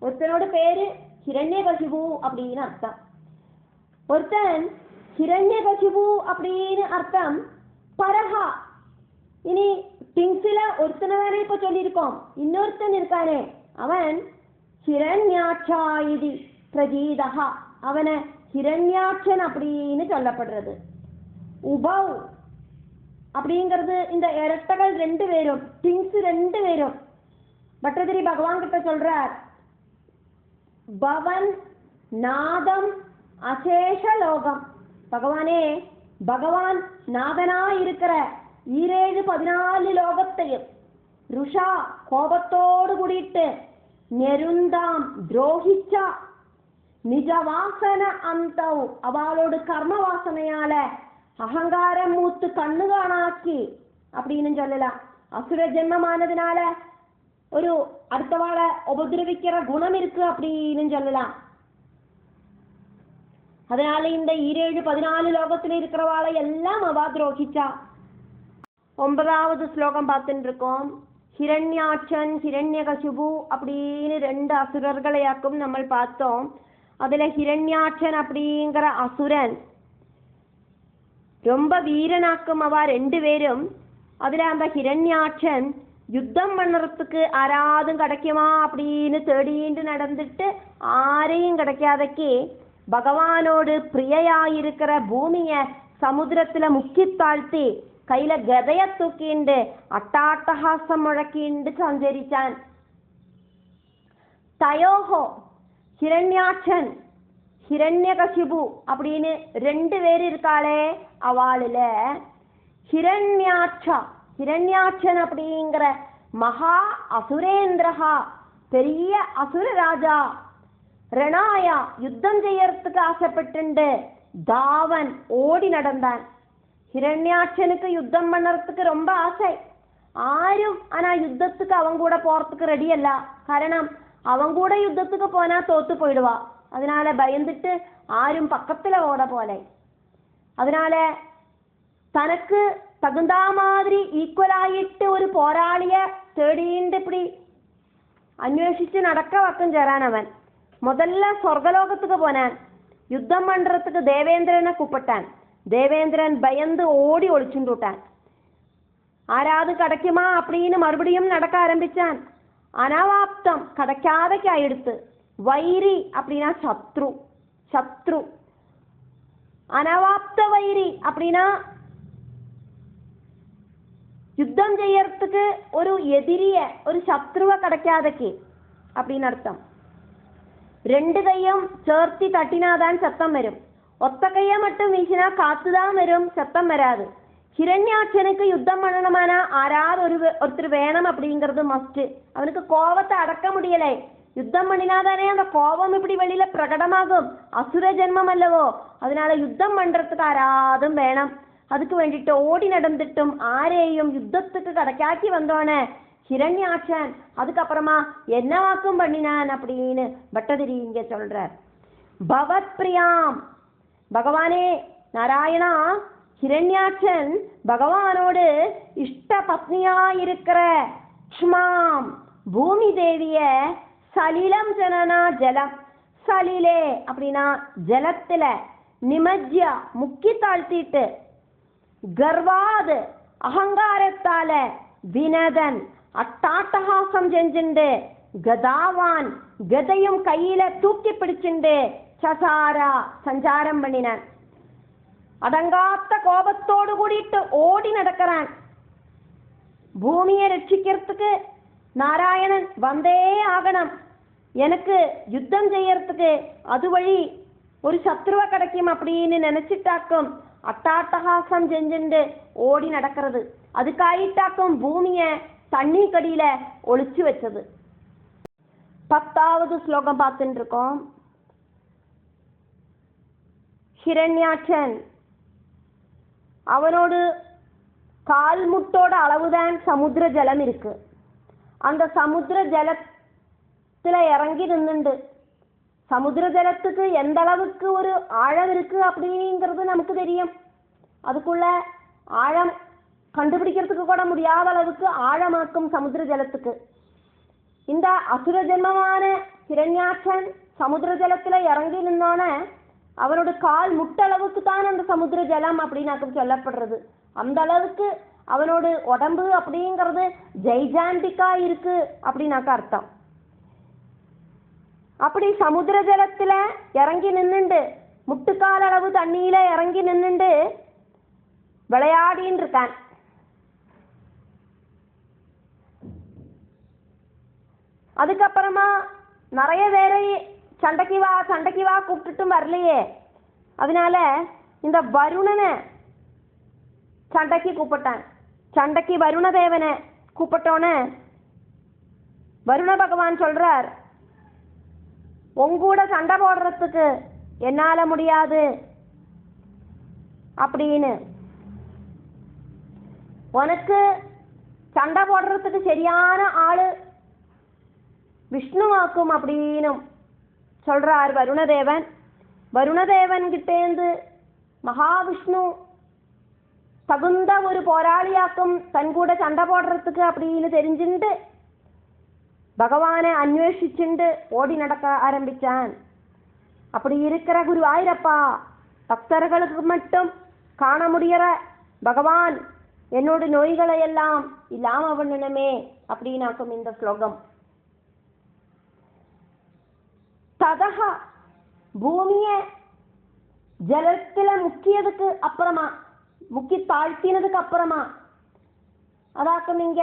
ஒருத்தனோட பேரு ஹிரண்யகசிபு அப்படின்னு அர்த்தம். ஒருத்தன் ஹிரண்யகசிபு அப்படின்னு அர்த்தம் பரஹா. இனி திங்ஸ்ல ஒருத்தனை தானே இப்ப சொல்லியிருக்கோம், இன்னொருத்தன் இருக்கானே அவன் ஹிரண்யாட்சா இது பிரஜீதஹா, அவனை ஹிரண்யாட்சன் அப்படின்னு சொல்லப்படுறது. உபவ் அப்படிங்கிறது இந்த இரட்டைகள் ரெண்டு பேரும், திங்ஸ் ரெண்டு பேரும். பட்டதிரி பகவான் கிட்ட சொல்றார், பவன் நாதம் அசேஷ லோகம். பகவானே, பகவான் நாதனா இருக்கிற 14 லோகத்தையும் ருஷா கோபத்தோடு கூடிட்டு நெருந்தாம் துரோகிச்சா நிஜ வாசன அந்தவ், அவளோடு கர்ம வாசனையால அகங்காரம் மூத்து கண்ணு காணாக்கி அப்படின்னு சொல்லலாம். அசுர ஜென்மமானதுனால ஒரு அடுத்தவாளை உபதிரவிக்கிற குணம் இருக்கு அப்படின்னு சொல்லலாம். அதனால இந்த 14 லோகத்துல இருக்கிறவாளை எல்லாம் அவ துரோகிச்சா. 9வது ஸ்லோகம் பார்த்துட்டு இருக்கோம். ஹிரண்யாட்சன் ஹிரண்யகசிபு அப்படின்னு 2 அசுரர்களையாக்கும் நம்ம பார்த்தோம். அதுல ஹிரண்யாட்சன் அப்படிங்கிற அசுரன் ரொம்ப வீரனாக்கும் அவ 2 பேரும். அதுல அந்த ஹிரண்யாட்சன் யுத்தம் பண்ணுறதுக்கு ஆராதும் கிடைக்குமா அப்படின்னு தேடிட்டு நடந்துட்டு ஆரையும் கிடைக்காதக்கு பகவானோடு பிரியையாயிருக்கிற பூமிய சமுத்திரத்துல முக்கி தாழ்த்தி கையில கதைய தூக்கிண்டு அட்டாட்டஹாசம் முழக்கிண்டு சஞ்சரிச்சான். தயோஹோ ஹிரண்யாட்சன் ஹிரண்யகசிபு அப்படின்னு 2 பேர் இருக்காளே, அவளுல ஹிரண்யாட்சா ஹிரண்யாட்சன் அப்படிங்கிற மகா அசுரேந்திரஹா பெரிய அசுர ராஜா ரணாயா யுத்தம் செய்யறதுக்கு ஆசைப்பட்டு தாவன் ஓடி நடந்தான். ஹிரண்யாட்சனுக்கு யுத்தம் பண்ணறதுக்கு ரொம்ப ஆசை. ஆரும் ஆனா யுத்தத்துக்கு அவன் கூட போறதுக்கு ரெடி அல்ல. காரணம் அவன் கூட யுத்தத்துக்கு போனா தோத்து போயிடுவா. அதனால பயந்துட்டு ஆரும் பக்கத்துல ஓட போல. அதனால தனக்கு தகுந்த மாதிரி ஈக்குவலாயிட்டு ஒரு போராளிய தேடிண்டு இப்படி அന്വേഷിച്ച് நடக்க வக்கம் சேரான். அவன் முதல்ல சொர்க்கலோகத்துக்கு போனான். யுத்தம் பண்றதுக்கு தேவேந்திரனை கூப்பிட்டான். தேவேந்திரன் பயந்து ஓடி ஒளிச்சுட்டு விட்டான். ஆராது கிடைக்குமா அப்படின்னு மறுபடியும் நடக்க ஆரம்பிச்சான். அனவாப்தம் கிடைக்காதக்கு ஆயிடுத்து. வைரி அப்படின்னா சத்ரு, சத்ரு. அனவாப்த வைரி அப்படின்னா யுத்தம் செய்யறதுக்கு ஒரு எதிரிய ஒரு சத்ருவை கிடைக்காதக்கு அப்படின்னு அர்த்தம். 2 கையும் சேர்த்தி தட்டினாதான் சத்தம் வரும். ஒத்த கையை மட்டும் வீசினா காத்துதான் வரும், சத்தம் வராது. ஹிரண்யாட்சனுக்கு யுத்தம் பண்ணணுமானா ஆராது ஒருத்தர் வேணும் அப்படிங்கிறது மஸ்ட். அவனுக்கு கோபத்தை அடக்க முடியலை. யுத்தம் பண்ணினாதானே அந்த கோபம் இப்படி வெளியில பிரகடமாகும். அசுர ஜென்மம் அல்லவோ, அதனால யுத்தம் பண்றதுக்கு ஆராதும் வேணும். அதுக்கு வேண்டிட்டு ஓடி நடந்துட்டும் ஆரையும் யுத்தத்துக்கு கிடைக்காக்கி வந்தோனே ஹிரண்யாட்சன் அதுக்கப்புறமா என்ன வாக்கும் பண்ணினான் அப்படின்னு பட்டதிரி இங்க சொல்றார். பவத் பிரியாம், பகவானே நாராயணா, ஹிரண்யாட்சன் பகவானோடு இஷ்ட பத்னியாயிருக்கிற க்ஷ்மாம் பூமி தேவிய சலிலம் ஜனனா ஜலம், சலிலே அப்படின்னா ஜலத்துல, நிமஜ்யா முக்கி தாழ்த்திட்டு, கர்வாது அகங்காரத்தால, வினதன் அட்டாட்டஹாசம் செஞ்சுண்டு, கதாவான் கதையும் கையில தூக்கி பிடிச்சுண்டு, சசாரா சஞ்சாரம் பண்ணினான். அடங்காத்த கோபத்தோடு கூடிட்டு ஓடி நடக்கிறான். பூமியை ரட்சிக்கிறதுக்கு நாராயணன் வந்தே ஆகணும். எனக்கு யுத்தம் செய்யறதுக்கு அது வழி ஒரு சத்ருவை கிடைக்கும் அப்படின்னு நினைச்சிட்டாக்கும் அட்டாட்டஹாசம் செஞ்சுண்டு ஓடி நடக்கிறது. அதுக்காயிட்டாக்கும் பூமிய தண்ணி கடியில ஒளிச்சு வச்சது. 10வது ஸ்லோகம் பார்த்துட்டு இருக்கோம். ஹிரண்யாட்சன் அவனோடு கால்முட்டோட அளவுதான் சமுத்திர ஜலம் இருக்கு. அந்த சமுத்திர ஜலத்துல இறங்கி நின்றுண்டு சமுத்திர ஜலத்துக்கு எந்த அளவுக்கு ஒரு ஆழம் இருக்கு அப்படிங்கிறது நமக்கு தெரியும். அதுக்குள்ள ஆழம் கண்டுபிடிக்கிறதுக்கு கூட முடியாத அளவுக்கு ஆழமாக்கும் சமுத்திர ஜலத்துக்கு. இந்த அசுர ஜென்மமான ஹிரண்யாட்சன் சமுத்திர ஜலத்துல இறங்கி நின்னோன அவனோட கால் முட்டளவுக்கு தான் அந்த சமுத்திர ஜலம் அப்படின்னாக்க சொல்லப்படுறது. அந்த அளவுக்கு அவனோட உடம்பு அப்படிங்கிறது ஜெய்ஜாண்டிக்கா இருக்கு அப்படின்னாக்க அர்த்தம். அப்படி சமுத்திர ஜலத்துல இறங்கி நின்னுண்டு முட்டுக்கால் அளவு தண்ணியில இறங்கி நின்னுண்டு விளையாடின்னு இருக்கான். அதுக்கப்புறமா நிறைய பேரை சண்டைக்கு வா கூப்பிட்டுட்டும் வரலையே. அதனால இந்த வருணனை சண்டைக்கு கூப்பிட்டான். சண்டைக்கு வருண தேவனை கூப்பிட்டோன்னு வருண பகவான் சொல்றார், உங்கூட சண்டை போடுறதுக்கு என்னால முடியாது அப்படின்னு. உனக்கு சண்டை போடுறதுக்கு சரியான ஆளு விஷ்ணுவாக்கும் அப்படின்னு சொல்றார் வருணதேவன். வருணதேவன் கிட்டேந்து மகாவிஷ்ணு தகுந்த ஒரு போராளியாக்கும் தன் கூட சண்டை போடுறதுக்கு அப்படின்னு தெரிஞ்சுண்டு பகவானை அன்வேஷிச்சுண்டு ஓடி நடக்க ஆரம்பிச்சான். அப்படி இருக்கிற குருவாயூரப்பா, பக்தர்களுக்கு மட்டும் காண முடியற பகவான் என்னோட நோய்களை எல்லாம் இல்லாம பண்ணணுமே அப்படின்னாக்கும் இந்த ஸ்லோகம். ததஹா பூமிய ஜலத்துல முக்கியதுக்கு அப்புறமா முக்கி தாழ்த்தினதுக்கு அப்புறமா அதாக்கும் இங்க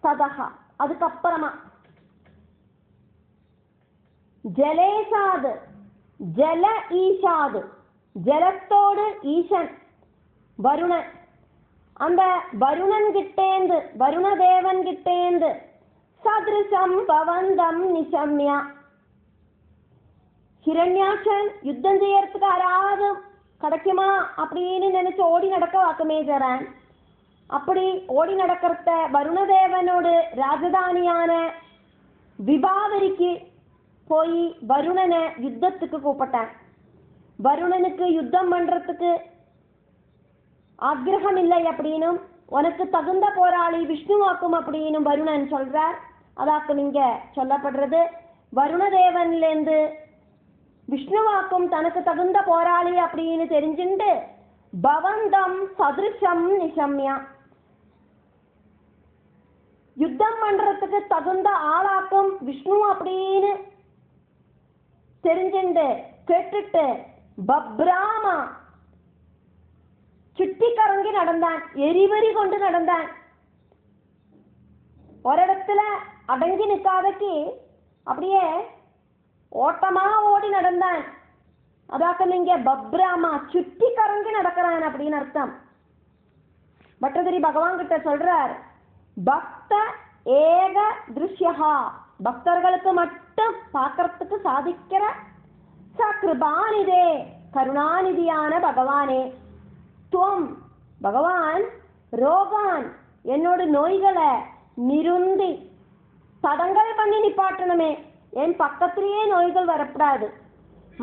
ததஹா அதுக்கப்புறமா ஜலேசாது ஜல ஈஷாது ஜலத்தோடு ஈசன் வருணன். அந்த வருணன் கிட்டேந்து வருணதேவன் கிட்டேந்து சதிருஷம் பவந்தம் நிசம்யா ஹிரண்யாட்சன் யுத்தம் செய்யறதுக்கு யாராவது கிடைக்குமா அப்படின்னு நினைச்சு ஓடி நடக்க வாக்குமேஜரன். அப்படி ஓடி நடக்கிறத வருணதேவனோடு ராஜதானியான விபாவரிக்கு போய் வருணனை யுத்தத்துக்கு கூப்பிட்டான். வருணனுக்கு யுத்தம் பண்றதுக்கு ஆக்ரகம் இல்லை அப்படின்னும் உனக்கு தகுந்த போராளி விஷ்ணுவாக்கும் அப்படின்னு வருணன் சொல்றார். அதாக்கு நீங்க சொல்லப்படுறது வருணதேவன்லேருந்து விஷ்ணுவாக்கும் தனக்கு தகுந்த போராளி அப்படின்னு தெரிஞ்சுண்டு பவந்தம் சதிருஷம் நிசம்யா யுத்தம் பண்றதுக்கு தகுந்த ஆளாக்கும் விஷ்ணு அப்படின்னு தெரிஞ்சுண்டு கேட்டுட்டு பப்ராமா சுட்டி கறங்கி நடந்தான். எரிவரி கொண்டு நடந்தான். ஒரிடத்துல அடங்கி நிற்காதக்கு அப்படியே ஓட்டமா ஓடி நடந்தான். அதாக்க நீங்க பப்ராமா சுட்டி கறங்கி நடக்கிறான் அப்படின்னு அர்த்தம். பட்டதிரி பகவான் கிட்ட சொல்றார், பக்த ஏக திருஷ்யா பக்தர்களுக்கு மட்டும் பார்க்கறதுக்கு சாதிக்கிற சகிருபானிதே கருணாநிதியான பகவானே துவம் பகவான் ரோகான் என்னோட நோய்களை நிருந்தி தடங்கள் பண்ணி நிப்பாட்டணுமே. என் பக்கத்திலேயே நோய்கள் வரப்படாது.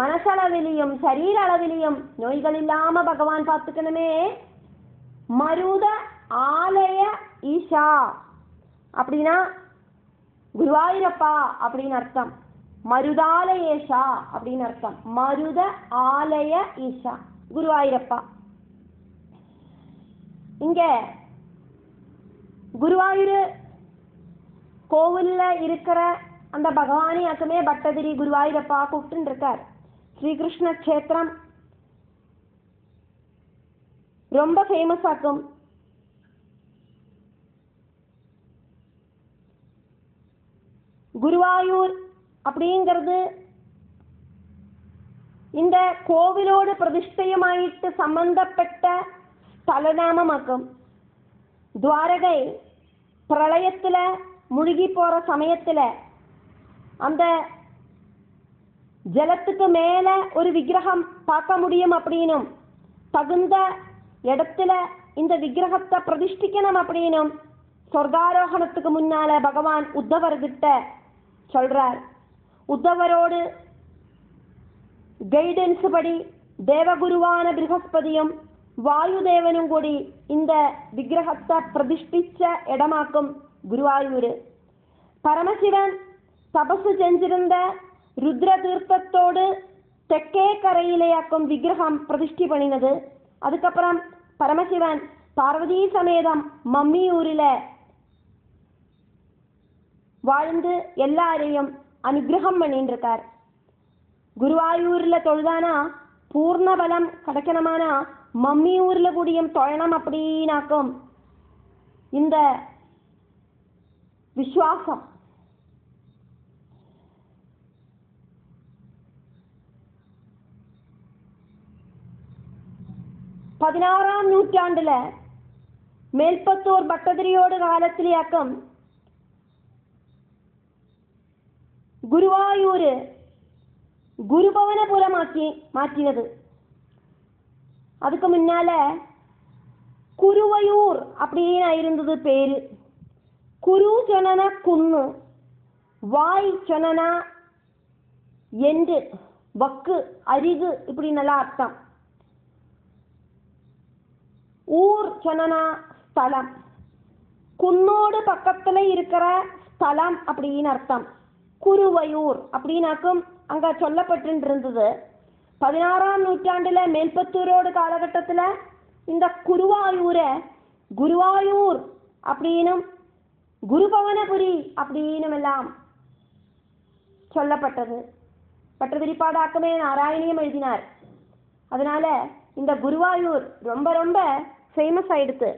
மனசளவிலையும் சரீர அளவிலையும் நோய்கள் இல்லாம பகவான் பார்த்துக்கணுமே. மருத ஆலய ஈஷா அப்படின்னா குருவாயூரப்பா அப்படின்னு அர்த்தம். மருதாலயேஷா அப்படின்னு அர்த்தம். மருத ஆலய ஈஷா குருவாயூரப்பா. இங்க குருவாயூர் கோவில்ல இருக்கிற அந்த பகவானியாக்குமே பட்டதிரி குருவாயூரப்பா கூப்பிட்டு இருக்கார். ஸ்ரீகிருஷ்ண கஷேத்திரம் ரொம்ப ஃபேமஸ் ஆக்கும். குருவாயூர் அப்படிங்கிறது இந்த கோவிலோடு பிரதிஷ்டையுமாயிட்டு சம்பந்தப்பட்ட ஸ்தலநாமமாக்கும். துவாரகை பிரளயத்துல முழுகி போற சமயத்துல அந்த ஜலத்துக்கு மேல ஒரு விக்கிரகம் பார்க்க முடியும் அப்படின்னும் தகுந்த இடத்துல இந்த விக்கிரகத்தை பிரதிஷ்டிக்கணும் அப்படின்னும் சொர்க்காரோகணத்துக்கு முன்னால பகவான் உத்தவர்கிட்ட சொல்றார். உத்தவரோடு கைடன்ஸ் படி தேவகுருவான ப்ரஹஸ்பதியும் வாயுதேவனும் கூடி இந்த விக்கிரகத்தை பிரதிஷ்டிச்ச இடமாக்கும் குருவாயூர். பரமசிவன் தபசு செஞ்சிருந்த ருத்ர தீர்த்தத்தோடு தெற்கே கரையிலேயாக்கும் விக்கிரகம் பிரதிஷ்டி பண்ணினது. அதுக்கப்புறம் பரமசிவன் பார்வதி சமேதம் மம்மியூரில் வாழ்ந்து எல்லாரையும் அனுகிரகம் பண்ணிட்டு இருக்கார். குருவாயூரில் தொழுதானா பூர்ண பலம் கிடைக்கணுமானா மம்மியூரில் கூடியும் தொழணும் அப்படின்னாக்கும் இந்த விஸ்வாசம். பதினாறாம் நூற்றாண்டுல மேல்பத்தூர் பட்டதிரியோடு காலத்திலேயாக்கும் குருவாயூர் குருபவனபுரமாக்கி மாற்றினது. அதுக்கு முன்னால குருவையூர் அப்படின்னு இருந்தது பேரு. குரு சொன்னா குன்னு, வாய் சொன்னா எண்டு, வக்கு, அரிகு இப்படி நல்லா அர்த்தம். ஊர் சொன்னா ஸ்தலம், குன்னோடு பக்கத்துல இருக்கிற ஸ்தலம் அப்படின்னு அர்த்தம். குருவையூர் அப்படின்னாக்கும் அங்க சொல்லப்பட்டு இருந்தது. 16ஆம் நூற்றாண்டுல மேல்பத்தூரோடு காலகட்டத்துல இந்த குருவாயூரை குருவாயூர் அப்படின்னும் குருபவனபுரி அப்படின்னும் எல்லாம் சொல்லப்பட்டது. பட்டதிரிப்பாடாக்கமே நாராயணியம் எழுதினார். அதனால இந்த குருவாயூர் ரொம்ப ரொம்ப ஃபேமஸ் ஆயிடுத்து.